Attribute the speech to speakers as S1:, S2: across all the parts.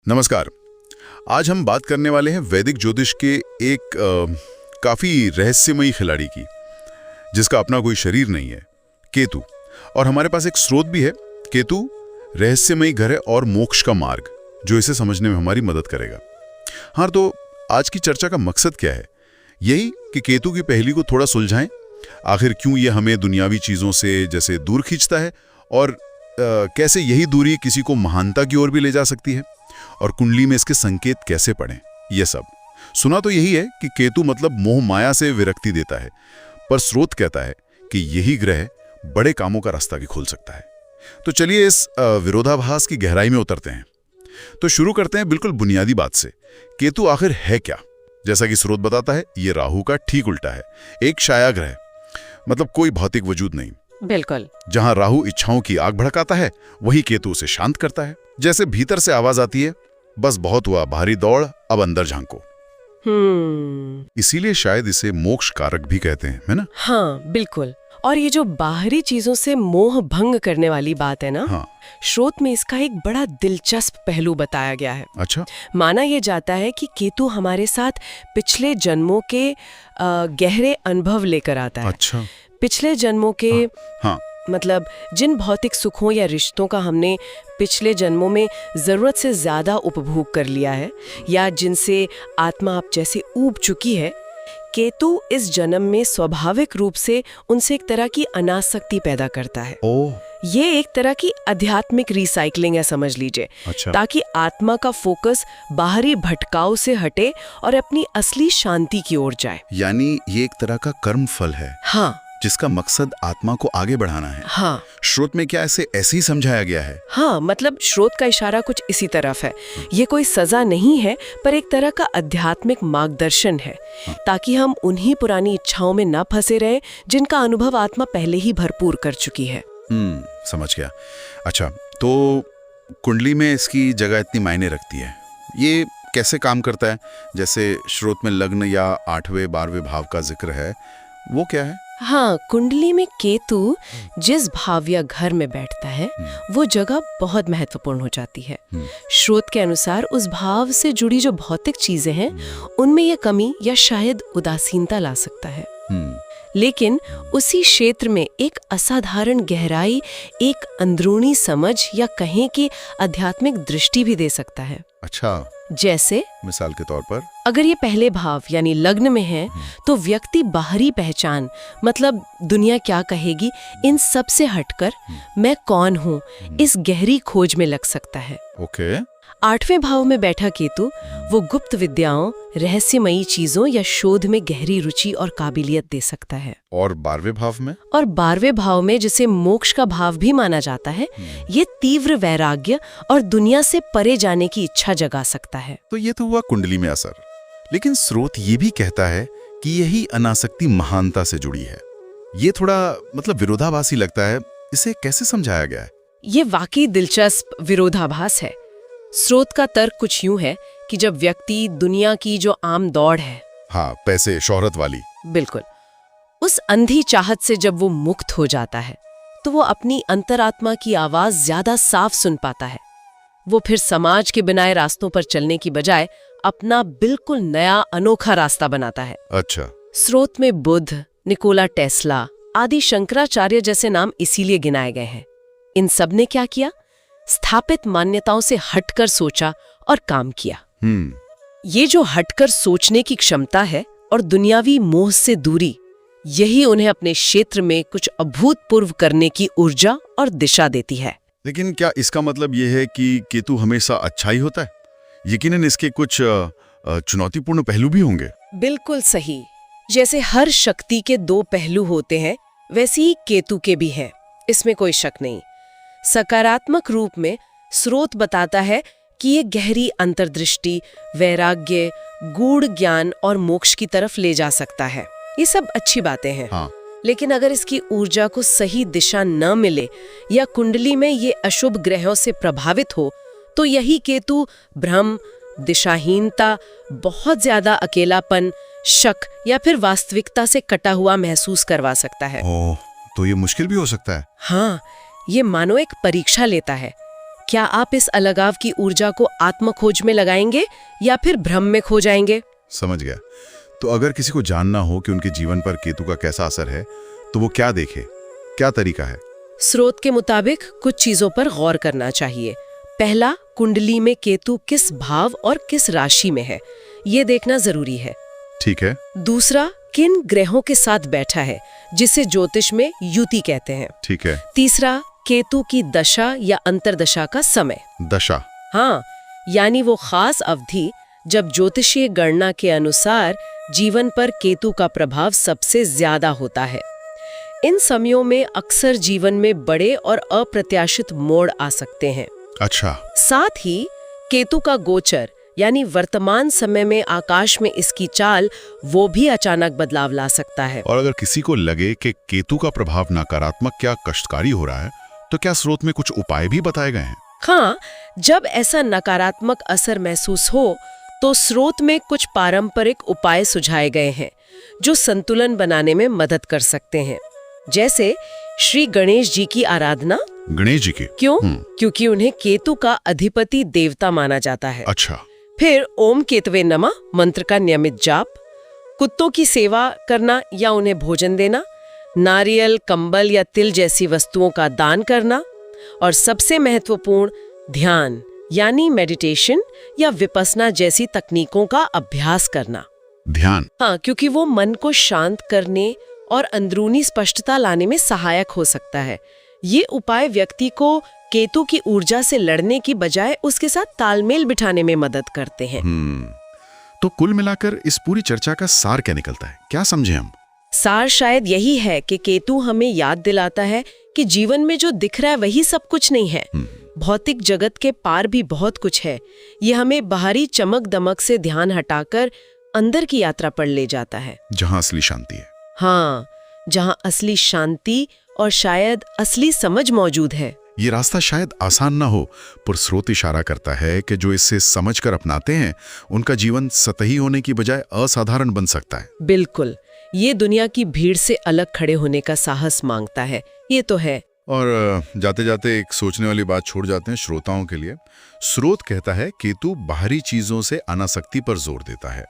S1: नमस्कार। आज हम बात करने वाले हैं वैदिक ज्योतिष के एक काफी रहस्यमयी खिलाड़ी की, जिसका अपना कोई शरीर नहीं है, केतु। और हमारे पास एक स्रोत भी है, केतु रहस्यमयी ग्रह और मोक्ष का मार्ग, जो इसे समझने में हमारी मदद करेगा। हाँ, तो आज की चर्चा का मकसद क्या है? यही कि केतु की पहेली को थोड़ा सुलझाएं। आखिर क्यों ये हमें दुनियावी चीजों से जैसे दूर खींचता है, और कैसे यही दूरी किसी को महानता की ओर भी ले जा सकती है, और कुंडली में इसके संकेत कैसे पड़ें। ये सब सुना तो यही है कि केतु मतलब मोह माया से विरक्ति देता है, पर स्रोत कहता है कि यही ग्रह बड़े कामों का रास्ता भी खोल सकता है। तो चलिए इस विरोधाभास की गहराई में उतरते हैं। तो शुरू करते हैं बिल्कुल बुनियादी बात से। केतु आखिर है क्या? जैसा कि स्रोत बताता है, ये राहु का ठीक उल्टा है, एक छाया ग्रह, मतलब कोई भौतिक वजूद नहीं।
S2: बिल्कुल।
S1: जहां राहु इच्छाओं की आग भड़काता है, वही केतु उसे शांत करता है। जैसे भीतर से आवाज आती है, बस बहुत हुआ भारी दौड़, अब अंदर झांको। इसीलिए शायद इसे मोक्ष कारक भी कहते हैं, है ना?
S2: हाँ, बिल्कुल। और ये जो बाहरी चीजों से मोह भंग करने वाली बात है ना,
S1: हाँ।
S2: स्रोत में इसका एक बड़ा दिलचस्प पहलू बताया गया है।
S1: अच्छा।
S2: माना यह जाता है कि केतु हमारे साथ पिछले जन्मों के गहरे अनुभव लेकर आता है।
S1: अच्छा।
S2: पिछले जन्मों के
S1: हाँ।
S2: मतलब जिन भौतिक सुखों या रिश्तों का हमने पिछले जन्मों में जरूरत से ज्यादा उपभोग कर लिया है, या जिनसे आत्मा आप जैसे ऊब चुकी है, केतु इस जन्म में स्वाभाविक रूप से उनसे एक तरह की अनासक्ति पैदा करता है। ये एक तरह की आध्यात्मिक रिसाइकलिंग है, समझ लीजिए।
S1: अच्छा।
S2: ताकि आत्मा का फोकस बाहरी भटकाव से हटे और अपनी असली शांति की ओर जाए।
S1: यानी ये एक तरह का कर्म फल है।
S2: हाँ,
S1: जिसका मकसद आत्मा को आगे बढ़ाना है।
S2: हाँ।
S1: स्रोत में क्या ऐसे ही समझाया गया है?
S2: हाँ, मतलब स्रोत का इशारा कुछ इसी तरफ है। ये कोई सजा नहीं है, पर एक तरह का आध्यात्मिक मार्गदर्शन है। ताकि हम उन्हीं पुरानी इच्छाओं में न फंसे रहें जिनका अनुभव आत्मा पहले ही भरपूर कर चुकी है।
S1: समझ गया। अच्छा, तो कुंडली में इसकी जगह इतनी मायने रखती है, ये कैसे काम करता है? जैसे स्रोत में लग्न या 8वें 12वें भाव का जिक्र है, वो क्या है?
S2: हाँ, कुंडली में केतु जिस भाव या घर में बैठता है, वो जगह बहुत महत्वपूर्ण हो जाती है। स्रोत के अनुसार उस भाव से जुड़ी जो भौतिक चीजें हैं, उनमें यह कमी या शायद उदासीनता ला सकता है। लेकिन उसी क्षेत्र में एक असाधारण गहराई, एक अंदरूनी समझ या कहें कि आध्यात्मिक दृष्टि भी दे सकता है।
S1: अच्छा।
S2: जैसे
S1: मिसाल के तौर पर,
S2: अगर ये पहले भाव यानी लग्न में है, तो व्यक्ति बाहरी पहचान, मतलब दुनिया क्या कहेगी, इन सब से हटकर मैं कौन हूँ, इस गहरी खोज में लग सकता है।
S1: ओके।
S2: 8वें भाव में बैठा केतु वो गुप्त विद्याओं, रहस्यमयी चीजों या शोध में गहरी रुचि और काबिलियत दे सकता है।
S1: और 12वें भाव में?
S2: और 12वें भाव में, जिसे मोक्ष का भाव भी माना जाता है, ये तीव्र वैराग्य और दुनिया से परे जाने की इच्छा जगा सकता है।
S1: तो ये तो हुआ कुंडली में असर। लेकिन स्रोत ये भी कहता है कि यही अनासक्ति महानता से जुड़ी है। ये थोड़ा मतलब विरोधाभासी लगता है, इसे कैसे समझाया गया है?
S2: ये वाकई दिलचस्प विरोधाभास है। स्रोत का तर्क कुछ यूं है कि जब व्यक्ति दुनिया की जो आम दौड़ है,
S1: हाँ, पैसे शोहरत वाली,
S2: बिल्कुल, उस अंधी चाहत से जब वो मुक्त हो जाता है, तो वो अपनी अंतरात्मा की आवाज ज्यादा साफ सुन पाता है। वो फिर समाज के बनाए रास्तों पर चलने की बजाय अपना बिल्कुल नया अनोखा रास्ता बनाता है।
S1: अच्छा।
S2: स्रोत में बुद्ध, निकोला टेस्ला आदि शंकराचार्य जैसे नाम इसीलिए गिनाए गए हैं। इन सब ने क्या किया? स्थापित मान्यताओं से हटकर सोचा और काम किया। ये जो हटकर सोचने की क्षमता है और दुनियावी मोह से दूरी, यही उन्हें अपने क्षेत्र में कुछ अभूतपूर्व करने की ऊर्जा और दिशा देती है।
S1: लेकिन क्या इसका मतलब ये है कि केतु हमेशा अच्छा ही होता है? यकीनन इसके कुछ चुनौतीपूर्ण पहलू भी होंगे।
S2: बिल्कुल सही। जैसे हर शक्ति के दो पहलू होते हैं, वैसे ही केतु के भी हैं, इसमें कोई शक नहीं। सकारात्मक रूप में स्रोत बताता है कि ये गहरी अंतर्दृष्टि, वैराग्य, गूढ़ ज्ञान और मोक्ष की तरफ ले जा सकता है। ये सब अच्छी बातें हैं।
S1: हाँ।
S2: लेकिन अगर इसकी ऊर्जा को सही दिशा न मिले या कुंडली में ये अशुभ ग्रहों से प्रभावित हो, तो यही केतु भ्रम, दिशाहीनता, बहुत ज्यादा अकेलापन, शक या फिर वास्तविकता से कटा हुआ महसूस करवा सकता है।
S1: तो ये मुश्किल भी हो सकता है।
S2: हाँ, ये मानो एक परीक्षा लेता है क्या आप इस अलगाव की ऊर्जा को आत्मखोज में लगाएंगे या फिर भ्रम में खो जाएंगे?
S1: समझ गया। तो अगर किसी को जानना हो कि उनके जीवन पर केतु का कैसा असर है, तो वो क्या देखे, क्या तरीका है?
S2: स्रोत के मुताबिक कुछ चीजों पर गौर करना चाहिए। पहला, कुंडली में केतु किस भाव और किस राशि में है, ये देखना जरूरी है।
S1: ठीक है।
S2: दूसरा, किन ग्रहों के साथ बैठा है, जिसे ज्योतिष में युति कहते हैं।
S1: ठीक है।
S2: तीसरा, केतु की दशा या अंतर्दशा का समय।
S1: दशा?
S2: हाँ, यानी वो खास अवधि जब ज्योतिषीय गणना के अनुसार जीवन पर केतु का प्रभाव सबसे ज्यादा होता है। इन समयों में अक्सर जीवन में बड़े और अप्रत्याशित मोड़ आ सकते हैं।
S1: अच्छा।
S2: साथ ही केतु का गोचर यानी वर्तमान समय में आकाश में इसकी चाल, वो भी अचानक बदलाव ला सकता है।
S1: और अगर किसी को लगे कि केतु का प्रभाव नकारात्मक या कष्टकारी हो रहा है, तो क्या स्रोत में कुछ उपाय भी बताए गए हैं?
S2: हाँ, जब ऐसा नकारात्मक असर महसूस हो तो स्रोत में कुछ पारंपरिक उपाय सुझाए गए हैं जो संतुलन बनाने में मदद कर सकते हैं। जैसे श्री गणेश जी की आराधना।
S1: गणेश जी की?
S2: क्यों? क्योंकि उन्हें केतु का अधिपति देवता माना जाता है।
S1: अच्छा।
S2: फिर ओम केतवे नमः मंत्र का नियमित जाप, कुत्तों की सेवा करना या उन्हें भोजन देना, नारियल, कंबल या तिल जैसी वस्तुओं का दान करना, और सबसे महत्वपूर्ण, ध्यान यानी मेडिटेशन या विपस्सना जैसी तकनीकों का अभ्यास करना।
S1: ध्यान?
S2: हाँ, क्योंकि वो मन को शांत करने और अंदरूनी स्पष्टता लाने में सहायक हो सकता है। ये उपाय व्यक्ति को केतु की ऊर्जा से लड़ने की बजाय उसके साथ तालमेल बिठाने में मदद करते हैं।
S1: तो कुल मिलाकर इस पूरी चर्चा का सार क्या निकलता है, क्या समझे हम?
S2: सार शायद यही है कि केतु हमें याद दिलाता है कि जीवन में जो दिख रहा है वही सब कुछ नहीं है। भौतिक जगत के पार भी बहुत कुछ है। ये हमें बाहरी चमक दमक से ध्यान हटाकर अंदर की यात्रा पर ले जाता है,
S1: जहाँ असली शांति है।
S2: हाँ, जहाँ असली शांति और शायद असली समझ मौजूद है।
S1: ये रास्ता शायद आसान ना हो, पर स्रोत इशारा करता है कि जो इसे समझकर अपनाते हैं उनका जीवन सतही होने की बजाय असाधारण बन सकता है।
S2: बिल्कुल, ये दुनिया की भीड़ से अलग खड़े होने का साहस मांगता है, ये तो है।
S1: और जाते जाते एक सोचने वाली बात छोड़ जाते हैं श्रोताओं के लिए। स्रोत कहता है केतु बाहरी चीजों से अनासक्ति पर जोर देता है।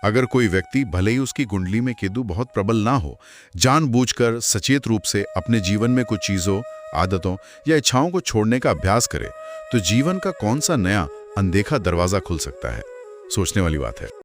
S1: अगर कोई व्यक्ति, भले ही उसकी कुंडली में केतु बहुत प्रबल ना हो, जानबूझकर सचेत रूप से अपने जीवन में कुछ चीजों, आदतों या इच्छाओं को छोड़ने का अभ्यास करे, तो जीवन का कौन सा नया अनदेखा दरवाजा खुल सकता है। सोचने वाली बात है।